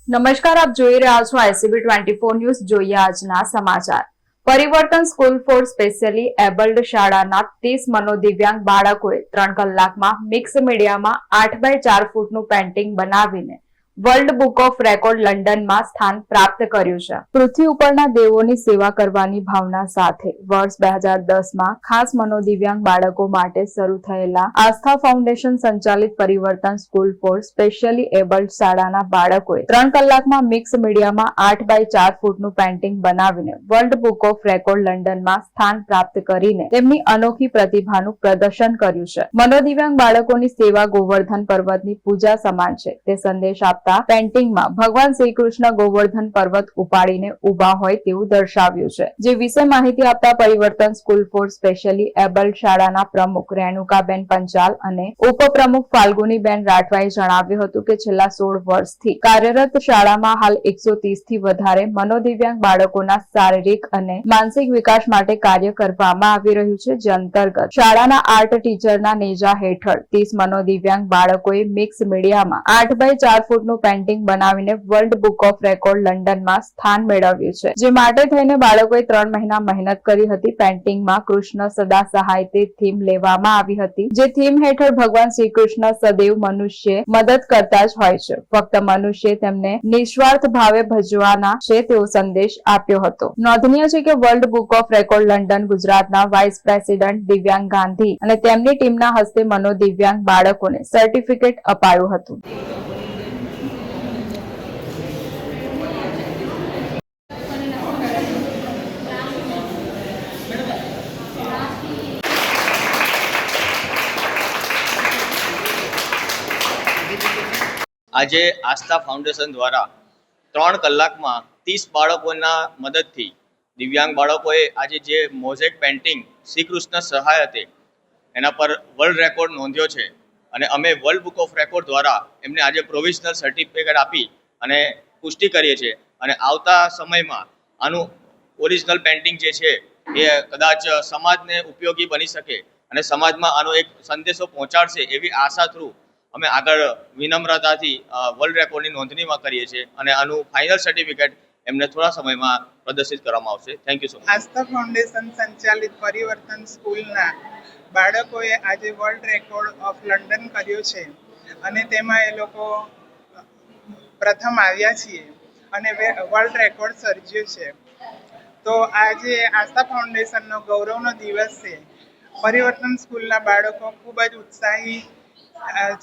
નમસ્કાર, આપ જોઈ રહ્યા છો ICB24 ન્યૂઝ. જોઈએ આજના સમાચાર. પરિવર્તન સ્કૂલ ફોર સ્પેશિયલી એબલ્ડ શાળાના 30 મનોદિવ્યાંગ બાળકોએ 3 કલાકમાં મિક્સ મીડિયામાં 8x4 ફૂટનું પેન્ટિંગ બનાવીને વર્લ્ડ બુક ઓફ રેકોર્ડ લંડનમાં સ્થાન પ્રાપ્ત કર્યું છે. પૃથ્વી ઉપરના દેવોની સેવા કરવાની ભાવના સાથે વર્ષ 2010માં ખાસ મનોદિવ્યાંગ બાળકો માટે શરૂ થયેલા આસ્થા ફાઉન્ડેશન સંચાલિત પરિવર્તન સ્કૂલ ફોર સ્પેશિયલી એબલ્ડ શાળાના બાળકોએ 3 કલાકમાં મિક્સ મીડિયામાં 8x4 ફૂટનું પેન્ટિંગ બનાવીને વર્લ્ડ બુક ઓફ રેકોર્ડ લંડનમાં સ્થાન પ્રાપ્ત કરીને તેમની અનોખી પ્રતિભાનું પ્રદર્શન કર્યું છે. મનોદિવ્યાંગ બાળકોની સેવા ગોવર્ધન પર્વતની પૂજા સમાન છે. તે સંદેશ પેન્ટિંગમાં ભગવાન શ્રી કૃષ્ણ ગોવર્ધન પર્વત ઉપાડીને ઉભા હોય તેવું દર્શાવ્યું છે. જે વિશે માહિતી આપતા પરિવર્તન સ્કૂલ ફોર સ્પેશિયલી એબલ્ડ શાળાના પ્રમુખ રેણુકાબેન પંચાલ અને ઉપપ્રમુખ ફાલ્ગુનીબેન રાઠવાએ જણાવ્યું હતું કે છેલ્લા 16 વર્ષથી કાર્યરત શાળામાં હાલ 130 થી વધારે મનોદિવ્યાંગ બાળકોના શારીરિક અને માનસિક વિકાસ માટે કાર્ય કરવામાં આવી રહ્યું છે. જે અંતર્ગત શાળાના આર્ટ ટીચરના નેજા હેઠળ 30 મનોદિવ્યાંગ બાળકોએ મિક્સ મીડિયામાં 8x4 ફૂટનું પેન્ટિંગ બનાવીને વર્લ્ડ બુક ઓફ રેકોર્ડ લંડનમાં સ્થાન મેળવ્યું છે. જે માટે થઈને બાળકોએ 3 મહિના મહેનત કરી હતી. પેન્ટિંગમાં કૃષ્ણ સદા સહાય તે થીમ લેવામાં આવી હતી. જે થીમ હેઠળ ભગવાન શ્રી કૃષ્ણ સદૈવ મનુષ્ય મદદ કરતા જ હોય છે. ફક્ત મનુષ્ય તેમને નિસ્વાર્થ ભાવે ભજવાના છે તેવો સંદેશ આપ્યો હતો. નોંધનીય છે કે world book of record London ગુજરાતના વાઇસ પ્રેસિડેન્ટ દિવ્યાંગ ગાંધી અને તેમની ટીમના હસ્તે મનોદિવ્યાંગ બાળકોને સર્ટિફિકેટ અપાયું હતું. આજે આસ્થા ફાઉન્ડેશન દ્વારા 3 કલાકમાં 30 બાળકોના મદદથી દિવ્યાંગ બાળકોએ આજે જે મોઝેક પેન્ટિંગ શ્રી કૃષ્ણ સહાય હતી એના પર વર્લ્ડ રેકોર્ડ નોંધ્યો છે. અને અમે વર્લ્ડ બુક ઓફ રેકોર્ડ દ્વારા એમને આજે પ્રોવિઝનલ સર્ટિફિકેટ આપી અને પુષ્ટિ કરીએ છીએ. અને આવતા સમયમાં આનું ઓરિજિનલ પેન્ટિંગ જે છે એ કદાચ સમાજને ઉપયોગી બની શકે અને સમાજમાં આનો એક સંદેશો પહોંચાડશે એવી આશા થ્રુ અમે આગળ વિનમ્રતાથી વર્લ્ડ રેકોર્ડની નોંધણીમાં કરીએ છીએ અને આનું ફાઇનલ સર્ટિફિકેટ એમને થોડા સમયમાં પ્રદર્શિત કરવામાં આવશે. Thank you so much. Aastha foundation સંચાલિત પરિવર્તન સ્કૂલના બાળકોએ આજે વર્લ્ડ રેકોર્ડ ઓફ લંડન કર્યો છે અને તેમાં એ લોકો પ્રથમ આવ્યા છીએ અને વર્લ્ડ રેકોર્ડ સર્જ્યો છે. તો આજે આસ્થા ફાઉન્ડેશનનો ગૌરવનો દિવસ છે. પરિવર્તન સ્કૂલના બાળકો ખૂબ જ ઉત્સાહી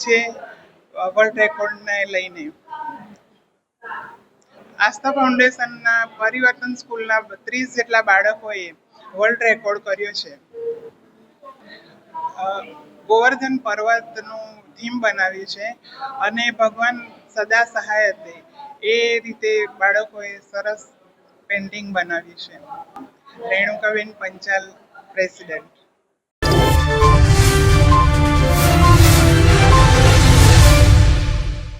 છે વર્લ્ડ રેકોર્ડને લઈને. આસ્થા ફાઉન્ડેશનના પરિવર્તન સ્કૂલના 30 જેટલા બાળકોએ વર્લ્ડ રેકોર્ડ કર્યો છે. ગોવર્ધન પર્વતનું થીમ બનાવ્યું છે અને ભગવાન સદા સહાય હતી એ રીતે બાળકોએ સરસ પેન્ટિંગ બનાવ્યું છે. રેણુકાબેન પંચાલ, પ્રેસિડેન્ટ.